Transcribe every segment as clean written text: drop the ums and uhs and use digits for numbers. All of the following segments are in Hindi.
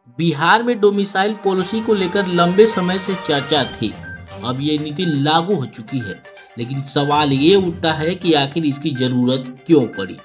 बिहार में डोमिसाइल पॉलिसी को लेकर लंबे समय से चर्चा थी। अब ये नीति लागू हो चुकी है, लेकिन सवाल ये उठता है कि आखिर इसकी जरूरत क्यों पड़ी,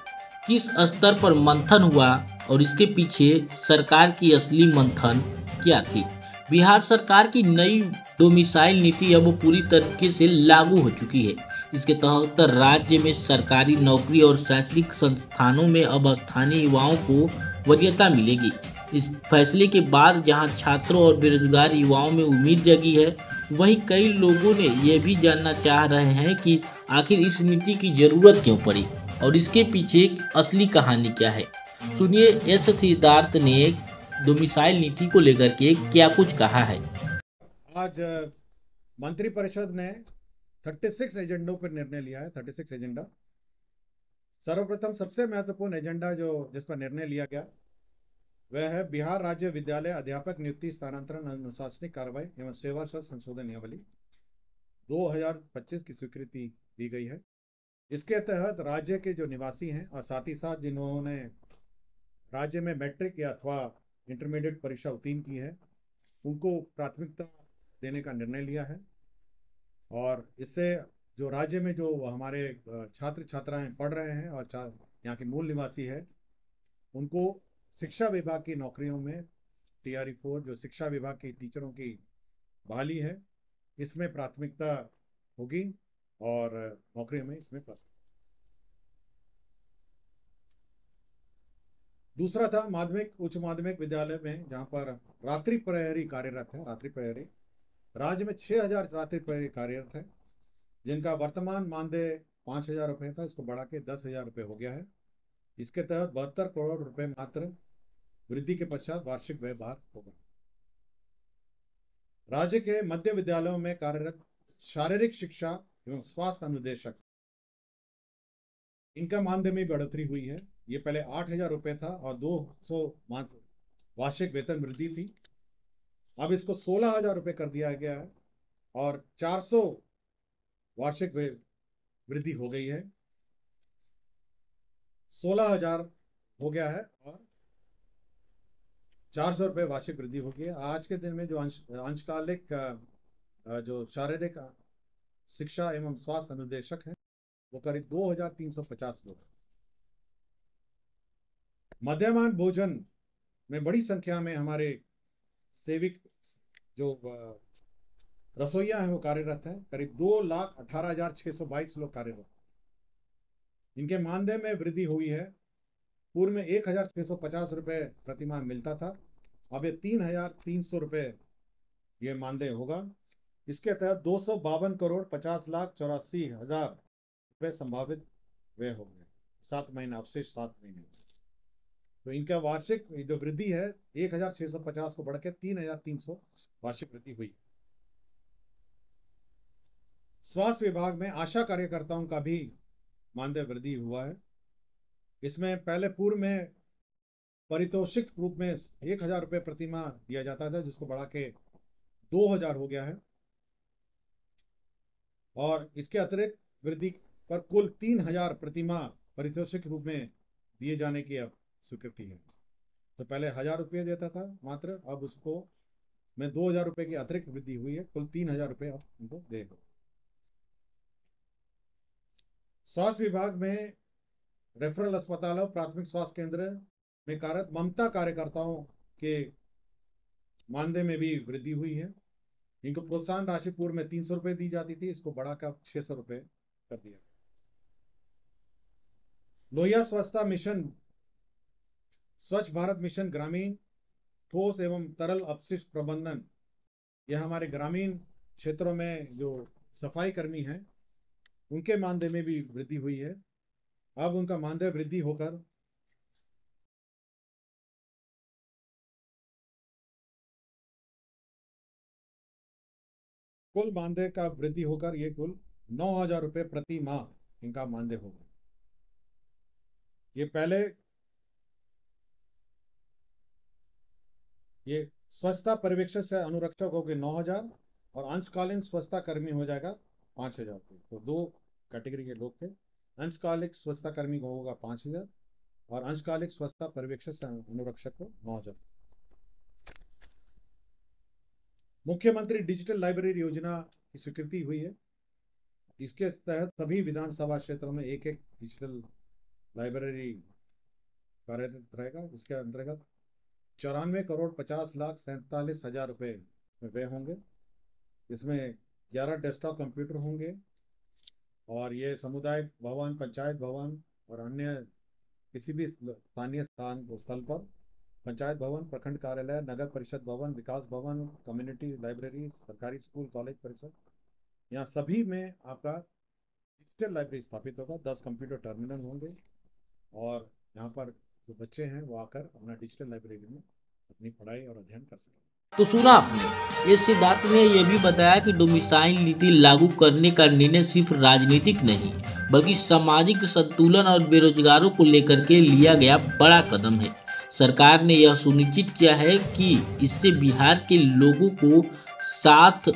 किस स्तर पर मंथन हुआ और इसके पीछे सरकार की असली मंथन क्या थी। बिहार सरकार की नई डोमिसाइल नीति अब पूरी तरीके से लागू हो चुकी है। इसके तहत राज्य में सरकारी नौकरी और शैक्षणिक संस्थानों में अब स्थानीय युवाओं को वरीयता मिलेगी। इस फैसले के बाद जहां छात्रों और बेरोजगार युवाओं में उम्मीद जगी है, वहीं कई लोगों ने यह भी जानना चाह रहे हैं कि आखिर इस नीति की जरूरत क्यों पड़ी और इसके पीछे असली कहानी क्या है। सुनिए एस सिद्धार्थ ने डोमिसाइल नीति को लेकर के क्या कुछ कहा है। आज मंत्रिपरिषद ने 36 एजेंडों पर निर्णय लिया है। 36 एजेंडा। सर्वप्रथम सबसे महत्वपूर्ण एजेंडा जिस पर निर्णय लिया गया वह है बिहार राज्य विद्यालय अध्यापक नियुक्ति स्थानांतरण अनुशासनिक कार्रवाई एवं सेवा संशोधन नियमावली 2025 की स्वीकृति दी गई है। इसके तहत राज्य के जो निवासी हैं और साथ ही साथ जिन्होंने राज्य में मैट्रिक या अथवा इंटरमीडिएट परीक्षा उत्तीर्ण की है, उनको प्राथमिकता देने का निर्णय लिया है। और इससे जो राज्य में जो हमारे छात्र छात्राएं पढ़ रहे हैं और यहाँ के मूल निवासी है, उनको शिक्षा विभाग की नौकरियों में TRE 4 जो शिक्षा विभाग की टीचरों की बहाली है, इसमें प्राथमिकता होगी और नौकरियों में इसमें दूसरा था माध्यमिक उच्च माध्यमिक विद्यालय में जहाँ पर रात्रि प्रहरी कार्यरत है। रात्रि प्रहरी राज्य में 6,000 रात्रि प्रहरी कार्यरत है, जिनका वर्तमान मानदेय 5,000 रुपये था, इसको बढ़ा के 10,000 रुपये हो गया है। इसके तहत 72 करोड़ रुपए मात्र वृद्धि के पश्चात वार्षिक व्यवहार होगा। राज्य के मध्य विद्यालयों में कार्यरत शारीरिक शिक्षा एवं स्वास्थ्य अनुदेशक, इनका मानदेय में बढ़ोतरी हुई है। ये पहले 8,000 रुपये था और 200 वार्षिक वेतन वृद्धि थी। अब इसको 16,000 रुपये कर दिया गया है और 400 वार्षिक वृद्धि हो गई है। 16,000 हो गया है और 400 रुपये वार्षिक वृद्धि होगी। आज के दिन में जो अंशकालिक जो शारीरिक शिक्षा एवं स्वास्थ्य अनुदेशक हैं, वो करीब 2,350 लोग। मध्यमान भोजन में बड़ी संख्या में हमारे सेविक जो रसोईया हैं वो कार्यरत हैं। करीब 2,18,622 लोग कार्यरत। इनके मानदेय में वृद्धि हुई है। पूर्व में 1,650 रुपये प्रतिमाह मिलता था, अब ये 3,300 रुपये ये मानदेय होगा। इसके तहत 252,50,84,84,000 रुपये संभावित व्यय होंगे 7 महीने, अवशेष 7 महीने। तो इनका वार्षिक जो वृद्धि है 1,650 को बढ़ के 3,300 वार्षिक वृद्धि हुई। स्वास्थ्य विभाग में आशा कार्यकर्ताओं का भी मानदेय वृद्धि हुआ है। इसमें पहले पूर्व में पारितोषिक रूप में 1,000 रुपये प्रतिमाह दिया जाता था, जिसको बढ़ा के 2,000 हो गया है और इसके अतिरिक्त वृद्धि पर कुल 3,000 प्रतिमाह पारितोषिक रूप में दिए जाने की अब स्वीकृति है। तो पहले 1,000 रुपये देता था मात्र, अब उसको में 2,000 रुपये की अतिरिक्त वृद्धि हुई है, कुल 3,000 रुपये अब उनको देगा। स्वास्थ्य विभाग में रेफरल अस्पतालों प्राथमिक स्वास्थ्य केंद्र में कार्यरत ममता कार्यकर्ताओं के मानदेय में भी वृद्धि हुई है। इनको प्रोत्साहन राशि पूर्व में 300 रुपये दी जाती थी, इसको बढ़ाकर 600 रुपये कर दिया। लोहिया स्वच्छता मिशन, स्वच्छ भारत मिशन ग्रामीण ठोस एवं तरल अपशिष्ट प्रबंधन, यह हमारे ग्रामीण क्षेत्रों में जो सफाई कर्मी हैं उनके मानदेय में भी वृद्धि हुई है। अब उनका मानदेय वृद्धि होकर कुल मानदेय का वृद्धि होकर ये कुल 9,000 रुपये प्रति माह इनका मानदेय होगा। ये पहले ये स्वच्छता पर्यवेक्षक से अनुरक्षक हो गए 9,000 और अंशकालीन स्वच्छता कर्मी हो जाएगा 5,000 रुपये। तो दो कैटेगरी के लोग थे। अंशकालिक स्वच्छता कर्मी को होगा 5,000 और अंशकालिक स्वच्छता पर्यवेक्षक से अनुरक्षक को 9,000। मुख्यमंत्री डिजिटल लाइब्रेरी योजना की स्वीकृति हुई है। इसके तहत सभी विधानसभा क्षेत्रों में एक एक डिजिटल लाइब्रेरी कार्यरत रहेगा। इसके अंतर्गत 94,50,47,हजार रुपये में व्यय होंगे। इसमें 11 डेस्कटॉप कंप्यूटर होंगे और ये समुदाय भवन, पंचायत भवन और अन्य किसी भी स्थानीय स्थल पर पंचायत भवन, प्रखंड कार्यालय, नगर परिषद भवन, विकास भवन, कम्युनिटी लाइब्रेरी, सरकारी स्कूल, कॉलेज परिसर, यहाँ सभी में आपका डिजिटल लाइब्रेरी स्थापित होगा। 10 कंप्यूटर टर्मिनल होंगे और यहाँ पर जो बच्चे हैं वो आकर अपना डिजिटल लाइब्रेरी में अपनी पढ़ाई और अध्ययन कर सकें। तो सुना आपने, इस सिद्धार्थ ने यह भी बताया कि डोमिसाइल नीति लागू करने का निर्णय सिर्फ राजनीतिक नहीं बल्कि सामाजिक संतुलन और बेरोजगारों को लेकर के लिया गया बड़ा कदम है। सरकार ने यह सुनिश्चित किया है कि इससे बिहार के लोगों को साथ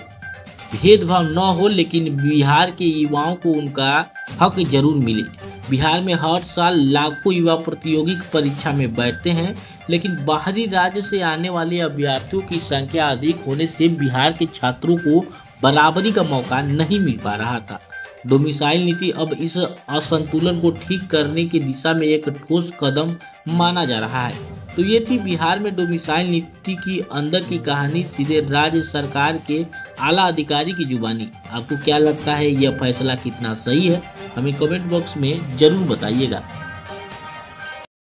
भेदभाव न हो, लेकिन बिहार के युवाओं को उनका हक जरूर मिले। बिहार में हर साल लाखों युवा प्रतियोगिक परीक्षा में बैठते हैं, लेकिन बाहरी राज्य से आने वाले अभ्यर्थियों की संख्या अधिक होने से बिहार के छात्रों को बराबरी का मौका नहीं मिल पा रहा था। डोमिसाइल नीति अब इस असंतुलन को ठीक करने की दिशा में एक ठोस कदम माना जा रहा है। तो ये थी बिहार में डोमिसाइल नीति की अंदर की कहानी, सीधे राज्य सरकार के आला अधिकारी की जुबानी। आपको क्या लगता है, यह फैसला कितना सही है? हमें कमेंट बॉक्स में जरूर बताइएगा।